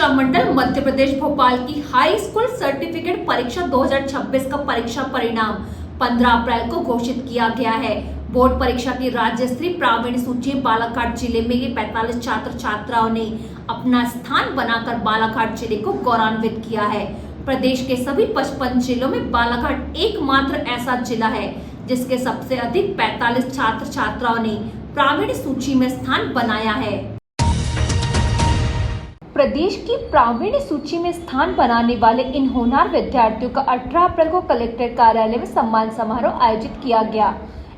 शिक्षा मंडल मध्य प्रदेश भोपाल की high school certificate परीक्षा 2026 का परीक्षा परिणाम 15 अप्रैल को घोषित किया गया है। बोर्ड परीक्षा की राज्य स्तरीय प्रावीण्य सूची में बालाघाट जिले में ये 45 छात्र छात्राओं ने अपना स्थान बनाकर बालाघाट जिले को गौरवान्वित किया है। प्रदेश के सभी 55 जिलों में बालाघाट एकमात्र ऐसा जिला है जिसके सबसे अधिक 45 छात्र छात्राओं ने प्रावीण्य सूची में स्थान बनाया है। प्रदेश की प्रावीण्य सूची में स्थान बनाने वाले इन होनहार विद्यार्थियों का 18 अप्रैल को कलेक्टर कार्यालय में सम्मान समारोह आयोजित किया गया।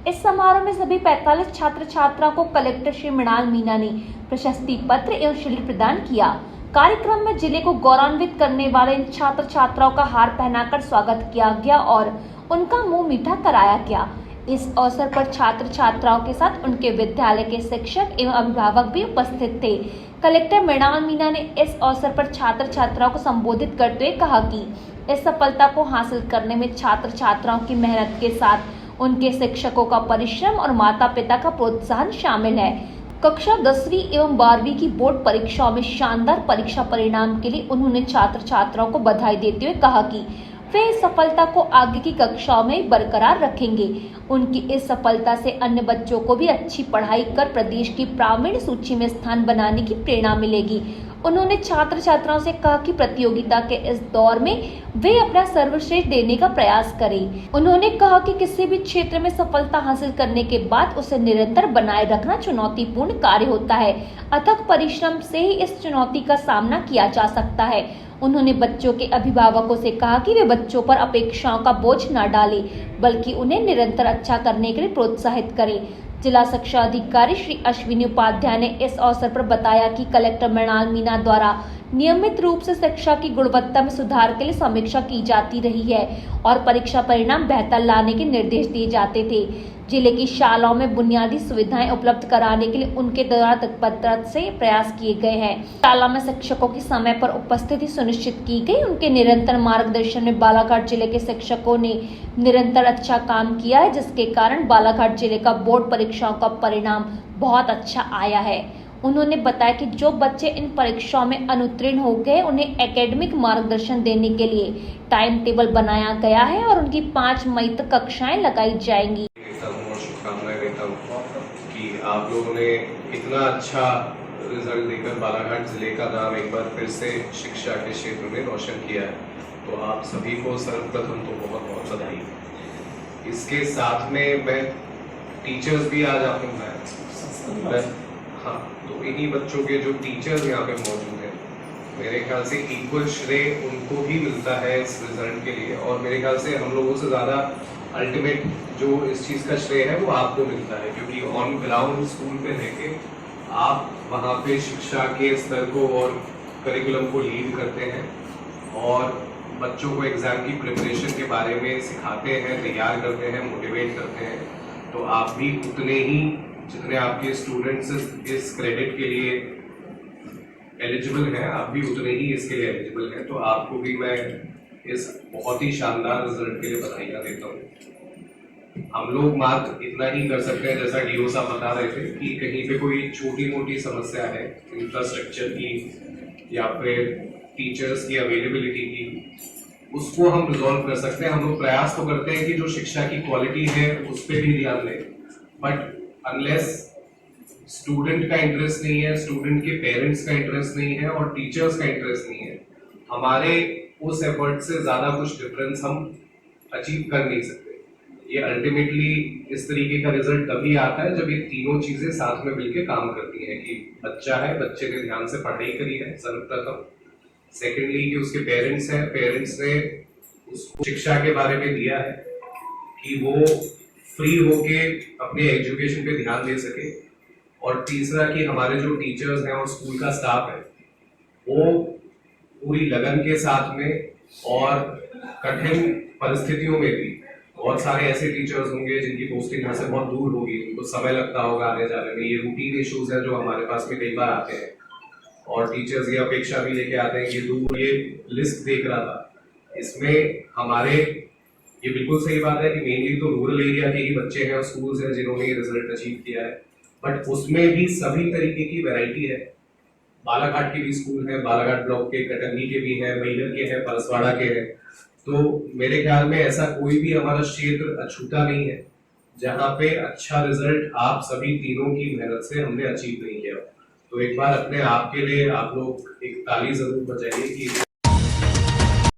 इस समारोह में सभी 45 छात्र छात्राओं को कलेक्टर श्री मृणाल मीणा ने प्रशस्ति पत्र एवं शील्ड प्रदान किया। कार्यक्रम में जिले को गौरवान्वित करने वाले इन छात्र छात्राओं का हार पहनाकर स्वागत किया गया और उनका मुंह मीठा कराया गया। इस अवसर पर छात्र छात्राओं के साथ उनके विद्यालय के शिक्षक एवं अभिभावक भी उपस्थित थे। कलेक्टर मृणाल मीणा ने इस अवसर पर छात्र छात्राओं को संबोधित करते हुए कहा कि इस सफलता को हासिल करने में छात्र छात्राओं की मेहनत के साथ उनके शिक्षकों का परिश्रम और माता पिता का प्रोत्साहन शामिल है। कक्षा 10वीं एवं 12वीं की बोर्ड परीक्षाओं में शानदार परीक्षा परिणाम के लिए उन्होंने छात्र छात्राओं को बधाई देते हुए कहा कि वे इस सफलता को आगे की कक्षाओं में बरकरार रखेंगे। उनकी इस सफलता से अन्य बच्चों को भी अच्छी पढ़ाई कर प्रदेश की प्रावीण्य सूची में स्थान बनाने की प्रेरणा मिलेगी। उन्होंने छात्र छात्राओं से कहा कि प्रतियोगिता के इस दौर में वे अपना सर्वश्रेष्ठ देने का प्रयास करें। उन्होंने कहा कि किसी भी क्षेत्र में सफलता हासिल करने के बाद उसे निरंतर बनाए रखना चुनौतीपूर्ण कार्य होता है। अथक परिश्रम से ही इस चुनौती का सामना किया जा सकता है। उन्होंने बच्चों के अभिभावकों से कहा कि वे बच्चों पर अपेक्षाओं का बोझ न डालें, बल्कि उन्हें निरंतर अच्छा करने के लिए प्रोत्साहित करें। जिला शिक्षा अधिकारी श्री अश्विनी उपाध्याय ने इस अवसर पर बताया कि कलेक्टर मृणाल मीणा द्वारा नियमित रूप से शिक्षा की गुणवत्ता में सुधार के लिए समीक्षा की जाती रही है और परीक्षा परिणाम बेहतर लाने के निर्देश दिए जाते थे। जिले की शालाओं में बुनियादी सुविधाएं उपलब्ध कराने के लिए उनके द्वारा तत्परता से प्रयास किए गए हैं। शाला में शिक्षकों की समय पर उपस्थिति सुनिश्चित की गई। उनके निरंतर मार्गदर्शन में बालाघाट जिले के शिक्षकों ने निरंतर अच्छा काम किया है, जिसके कारण बालाघाट जिले का बोर्ड परीक्षाओं का परिणाम बहुत अच्छा आया है। उन्होंने बताया कि जो बच्चे इन परीक्षाओं में अनुत्तीर्ण हो गए उन्हें एकेडमिक मार्गदर्शन देने के लिए टाइम टेबल बनाया गया है और उनकी 5 मई तक कक्षाएं लगाई जाएंगी। शुभकामनाएं देता हूँ कि आप लोगों ने इतना अच्छा रिजल्ट देकर बालाघाट जिले का नाम एक बार फिर से शिक्षा के क्षेत्र में रोशन किया है। तो आप सभी को सर्वप्रथम तो बहुत बहुत बधाई। इसके साथ में मैं टीचर्स भी आज आपको बुलाया। हाँ, तो इन्हीं बच्चों के जो टीचर्स यहाँ पे मौजूद हैं, मेरे ख्याल से इक्वल श्रेय उनको भी मिलता है इस रिजल्ट के लिए, और मेरे ख्याल से हम लोगों से ज़्यादा अल्टीमेट जो इस चीज़ का श्रेय है वो आपको मिलता है, क्योंकि ऑन ग्राउंड स्कूल पे रहके आप वहाँ पे शिक्षा के स्तर को और करिकुलम को लीड करते हैं और बच्चों को एग्ज़ाम की प्रिपरेशन के बारे में सिखाते हैं, तैयार करते हैं, मोटिवेट करते हैं। तो आप भी उतने ही जितने आपके स्टूडेंट्स इस क्रेडिट के लिए एलिजिबल हैं, आप भी उतने ही इसके लिए एलिजिबल हैं। तो आपको भी मैं इस बहुत ही शानदार रिजल्ट के लिए बधाइयाँ देता हूँ। हम लोग मात्र इतना ही कर सकते हैं, जैसा डीओ साहब बता रहे थे कि कहीं पे कोई छोटी मोटी समस्या है इंफ्रास्ट्रक्चर की या फिर टीचर्स की अवेलेबिलिटी की, उसको हम रिजॉल्व कर सकते हैं। हम लोग प्रयास तो करते हैं कि जो शिक्षा की क्वालिटी है उस पर भी ध्यान दें, बट अनलेस स्टूडेंट का इंटरेस्ट नहीं है, स्टूडेंट के पेरेंट्स का इंटरेस्ट नहीं है और टीचर्स का इंटरेस्ट नहीं है, हमारे उस एफर्ट से ज़्यादा कुछ डिफरेंस हम अचीव कर नहीं सकते। ये अल्टीमेटली इस तरीके का रिजल्ट तभी आता है जब ये तीनों चीज़ें साथ में मिलकर काम करती हैं कि बच्चा है, बच्चे ने ध्यान से पढ़ाई करी है सर्वप्रथम, सेकेंडली कि उसके पेरेंट्स हैं, पेरेंट्स ने उसको शिक्षा के बारे में दिया है कि वो फ्री होके अपने एजुकेशन पे ध्यान दे सके, और तीसरा कि हमारे जो टीचर्स हैं और स्कूल का स्टाफ है वो पूरी लगन के साथ में और कठिन परिस्थितियों में भी, बहुत सारे ऐसे टीचर्स होंगे जिनकी पोस्टिंग यहाँ से बहुत दूर होगी, उनको समय लगता होगा आने जाने में, ये रूटीन इश्यूज हैं जो हमारे पास में कई बार आते हैं, और टीचर्स ये अपेक्षा भी लेके आते हैं कि दूर ये लिस्ट देख रहा था, इसमें हमारे ये बिल्कुल सही बात है कि मेनली तो रूरल एरिया के ही बच्चे हैं और स्कूल्स हैं जिन्होंने ये रिजल्ट अचीव किया है, बट उसमें भी सभी तरीके की वैरायटी है। बालाघाट के भी स्कूल हैं, बालाघाट ब्लॉक के, कटंगी के भी हैं, मैहर के हैं, परसवाड़ा के हैं। तो मेरे ख्याल में ऐसा कोई भी हमारा क्षेत्र अछूता नहीं है जहाँ पे अच्छा रिजल्ट आप सभी तीनों की मेहनत से हमने अचीव नहीं किया। तो एक बार अपने आप के लिए आप लोग एक ताली जरूर बजाइए कि